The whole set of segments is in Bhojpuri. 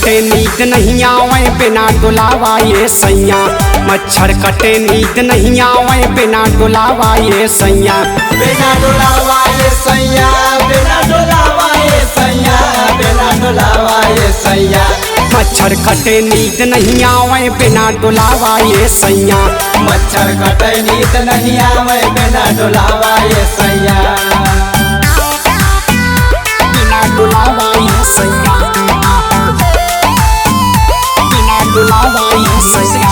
कटे नींद नहीं आवे बिना डुलावा ये सैया। मच्छर कटे नींद नहीं आवे बिना डुलावा ये सैया। बिना डुलावा ये सैया, बिना डुलावा ये सैया, बिना डुलावा ये सैया। मच्छर कटे नींद नहीं आवे बिना डुलावा ये सैया। मच्छर कटे नींद नहीं आवे बिना डुलावा ये सैया। बिना डुलावा ये सैया, बिना डुलावा ये सैया।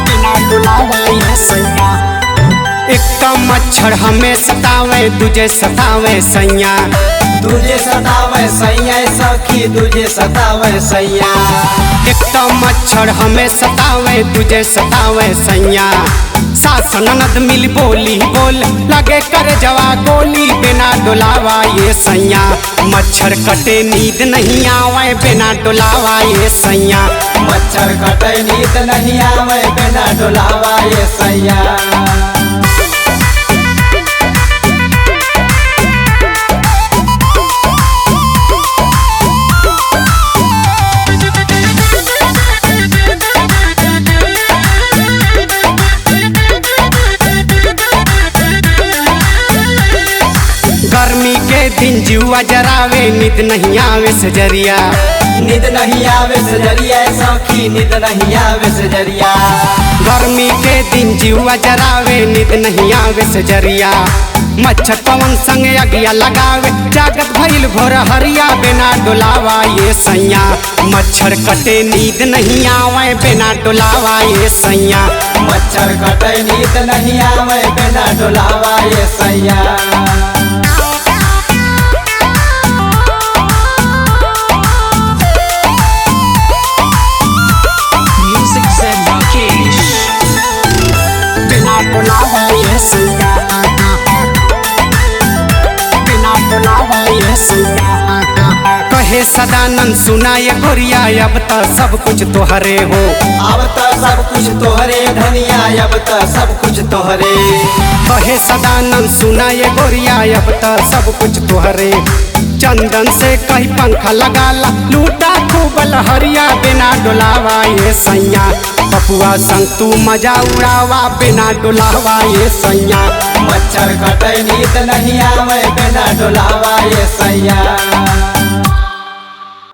बिना डुलावा ये सैया। एक तो मच्छर हमें सतावे दूजे सतावे सैया। तुझे सतावे सैया सखी, तुझे सतावे सैया। एक तो मच्छर हमें सतावे तुझे सतावे सैया। सास ननद मिल बोली बोल लगे कर जवा गोली बिना डुलावा ये सैया। मच्छर कटे नींद नहीं आवे बिना डुलावा ये सैया। मच्छर कटे नींद नहीं आवे बिना डुलावा ये सैया। गर्मी के दिन जुआ जरावे नींद नहीं आवे सजरिया। नींद नहीं आवे सजरिया सखी, नींद नहीं आवे सजरिया। गर्मी के दिन जुआ जरावे नींद नहीं आवे सजरिया। मच्छर पवन संग अगिया लगावे जागत भइल भोर हरिया बिना डुलावा ये सैया। मच्छर कटे नींद नहीं आवे बिना डुलावा ये सैया। मच्छर कटे नींद नहीं आवे बिना डुलावा ये सैया। बिना डुलावा ये सैया, बिना डुलावा ये सैया। कहे सदानंद सुना ये गोरिया अब तो सब कुछ तोहरे हो। अब तो सब कुछ तोहरे धनिया, अब तो सब कुछ तोहरे। कहे सदानंद सुना ये गोरिया अब तो सब कुछ तोहरे। चंदन से कहीं पंखा लगाला लूटा खूब लहरिया बिना डुलावा ये सैया। पपुआ संग तू मजा उड़ावा बिना डुलावा ये सैया। मच्छर कटे नींद नहीं आवे बिना डुलावा ये सैया।